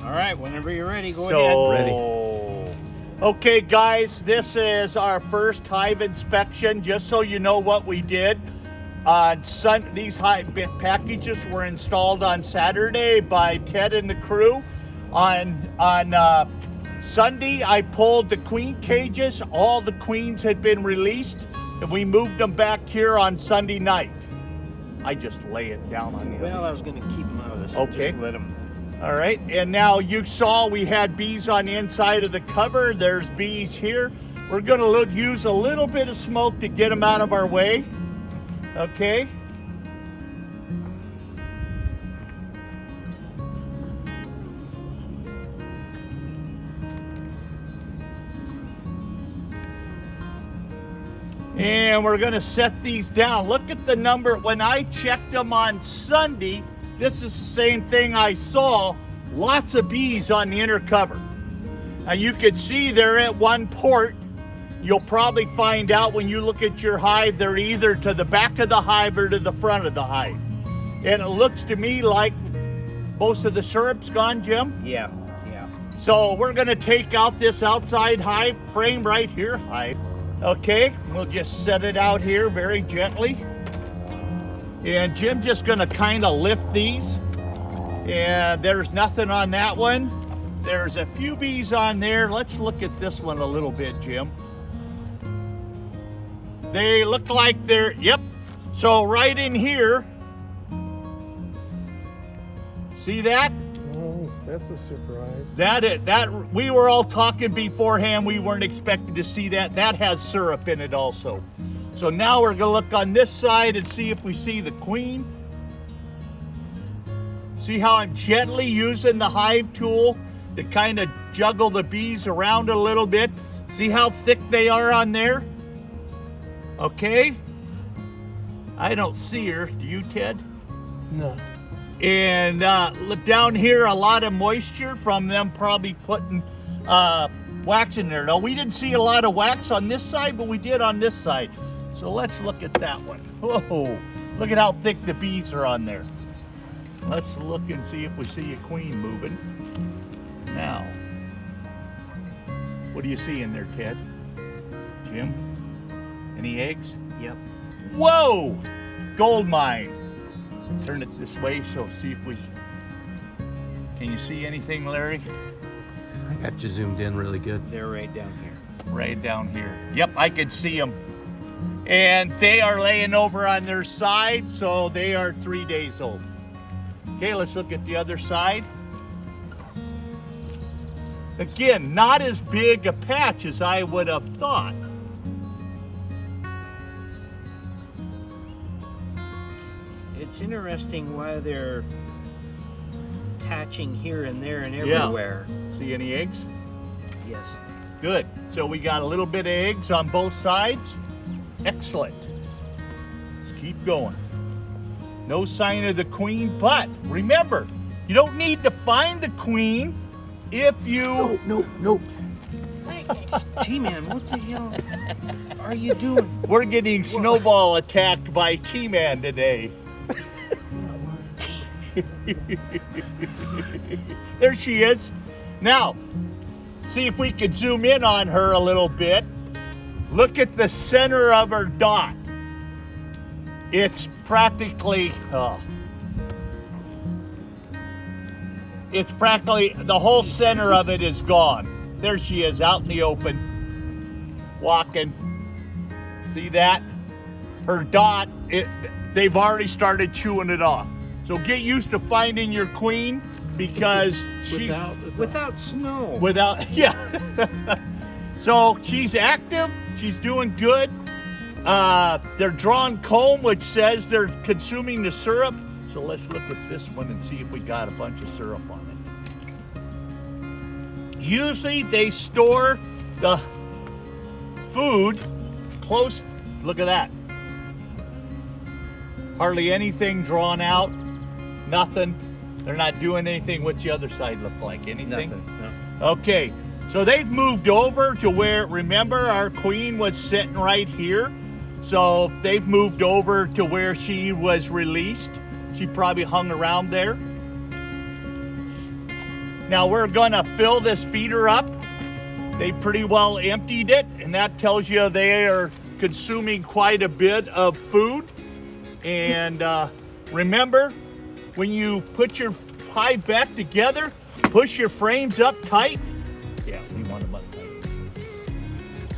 All right, whenever you're ready, go ahead. Ready. Okay, guys, this is our first hive inspection. Just so you know what we did. These hive packages were installed on Saturday by Ted and the crew. On Sunday, I pulled the queen cages. All the queens had been released, and we moved them back here on Sunday night. I just lay it down on you. Well, I was going to keep them out of this. Okay. Just let them. All right, and now you saw we had bees on the inside of the cover. There's bees here. We're going to use a little bit of smoke to get them out of our way. Okay. And we're going to set these down. Look at the number. When I checked them on Sunday, this is the same thing I saw. Lots of bees on the inner cover. Now you can see they're at one port. You'll probably find out when you look at your hive, they're either to the back of the hive or to the front of the hive. And it looks to me like most of the syrup's gone, Jim. Yeah. So we're going to take out this outside hive frame right here. Okay, we'll just set it out here very gently. And Jim's just going to kind of lift these. And there's nothing on that one. There's a few bees on there. Let's look at this one a little bit, Jim. They look like they're, yep. So right in here, see that? Oh, that's a surprise. That we were all talking beforehand. We weren't expecting to see that. That has syrup in it also. So now we're gonna look on this side and see if we see the queen. See how I'm gently using the hive tool to kind of juggle the bees around a little bit. See how thick they are on there? Okay. I don't see her. Do you, Ted? No. And look down here, a lot of moisture from them probably putting wax in there. Now, we didn't see a lot of wax on this side, but we did on this side. So let's look at that one. Whoa, look at how thick the bees are on there. Let's look and see if we see a queen moving. Now, what do you see in there, Ted? Jim? Any eggs? Yep. Whoa! Gold mine. Turn it this way, so see if we... Can you see anything, Larry? I got you zoomed in really good. They're right down here. Right down here. Yep, I can see them. And they are laying over on their side, so they are 3 days old. Okay, let's look at the other side. Again, not as big a patch as I would have thought. It's interesting why they're hatching here and there and everywhere. Yeah. See any eggs? Yes. Good. So we got a little bit of eggs on both sides. Excellent. Let's keep going. No sign of the queen, but remember, you don't need to find the queen if you... No. T-Man, what the hell are you doing? We're getting snowball attacked by T-Man today. There she is. Now, see if we can zoom in on her a little bit. Look at the center of her dot. It's practically, the whole center of it is gone. There she is out in the open, walking. See that? Her dot, they've already started chewing it off. So get used to finding your queen because she's... Without snow. Yeah. So she's active, she's doing good. They're drawing comb, which says they're consuming the syrup. So let's look at this one and see if we got a bunch of syrup on it. Usually they store the food close. Look at that. Hardly anything drawn out. Nothing. They're not doing anything. What's the other side look like? Anything? Nothing. No. Okay. So they've moved over to where, remember, our queen was sitting right here. So they've moved over to where she was released. She probably hung around there. Now we're gonna fill this feeder up. They pretty well emptied it, and that tells you they are consuming quite a bit of food. And remember, when you put your hive back together, push your frames up tight. Yeah, we want them up tight.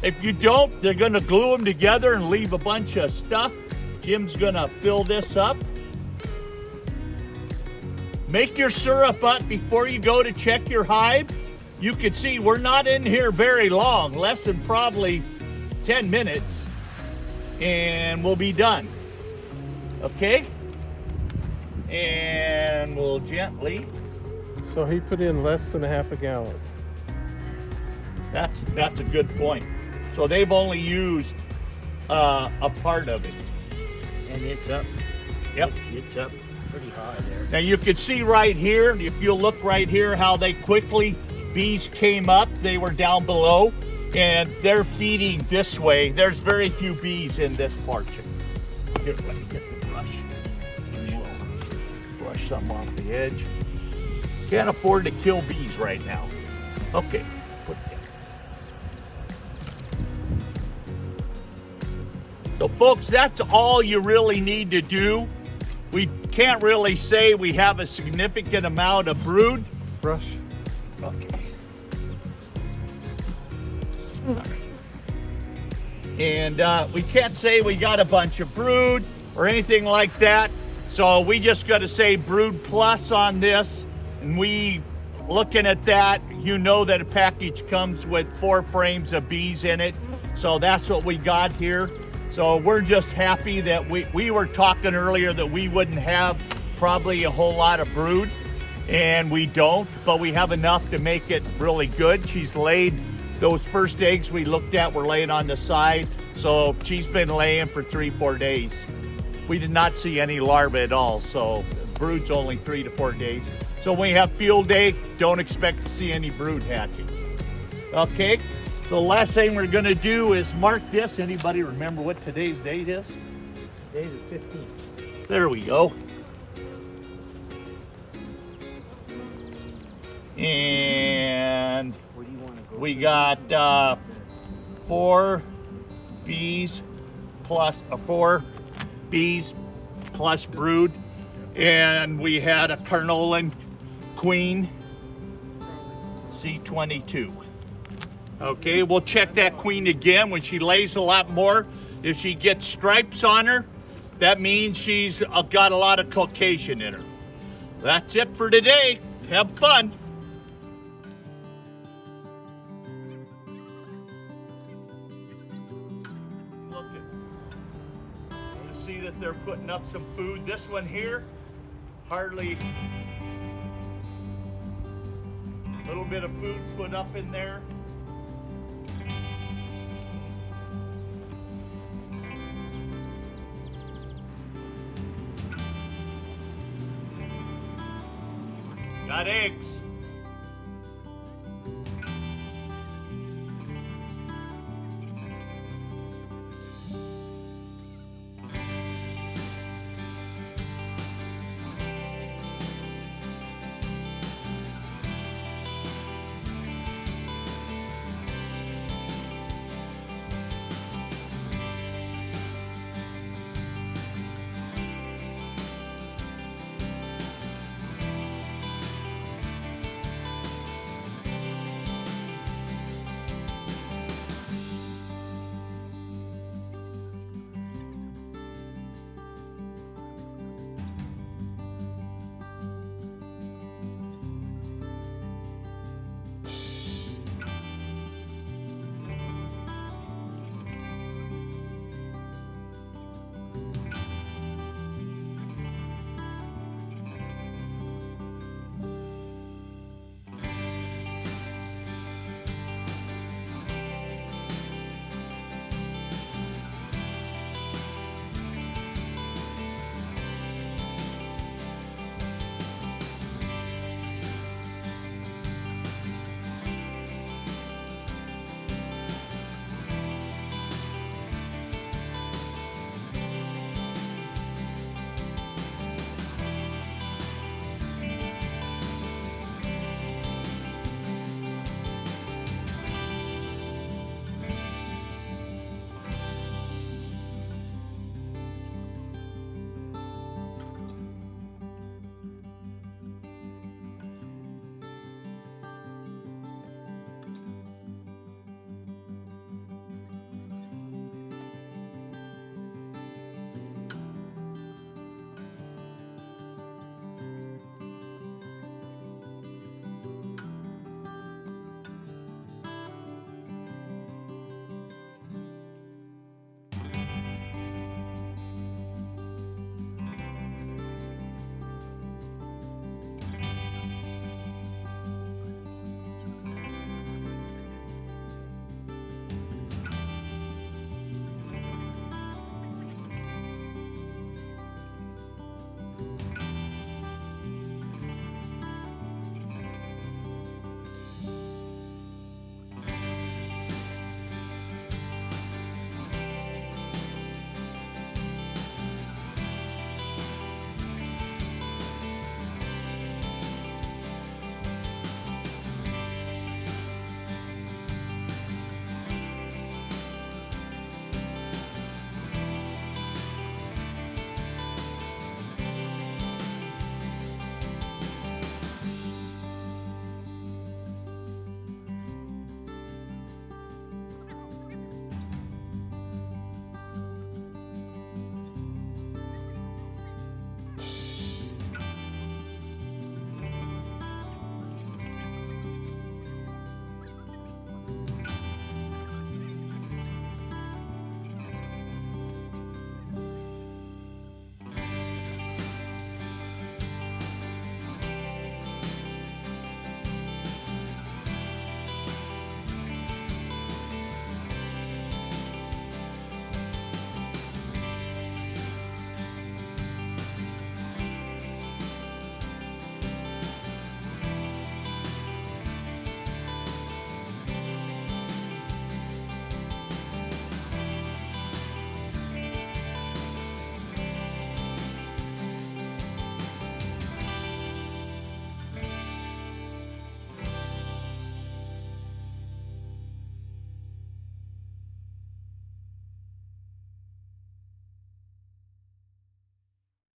If you don't, they're gonna glue them together and leave a bunch of stuff. Jim's gonna fill this up. Make your syrup up before you go to check your hive. You can see we're not in here very long, less than probably 10 minutes, and we'll be done. Okay? And we'll gently. So he put in less than a half a gallon. That's a good point. So they've only used a part of it. And it's up. Yep. It's up pretty high there. Now you can see right here, if you look right here, how they quickly, bees came up, they were down below, and they're feeding this way. There's very few bees in this portion. Here, let me get the brush. Brush some off the edge. Can't afford to kill bees right now. Okay, put it down. So folks, that's all you really need to do. We can't really say we have a significant amount of brood. Brush. Okay. All right. And we can't say we got a bunch of brood or anything like that. So we just got to say brood plus on this. And we, looking at that, you know that a package comes with 4 frames of bees in it. So that's what we got here. So we're just happy that we were talking earlier that we wouldn't have probably a whole lot of brood, and we don't, but we have enough to make it really good. She's laid, those first eggs we looked at were laying on the side, so she's been laying for 3-4 days. We did not see any larvae at all, so brood's only 3 to 4 days. So when we have field day, don't expect to see any brood hatching. Okay? So the last thing we're gonna do is mark this. Anybody remember what today's date is? Today's the 15th. There we go. And Where do you want to go? we got 4 bees plus 4 bees plus brood, and we had a Carniolan queen C22. Okay, we'll check that queen again when she lays a lot more. If she gets stripes on her, that means she's got a lot of Caucasian in her. That's it for today. Have fun. Look, see that they're putting up some food. This one here, hardly a little bit of food put up in there. Got eggs.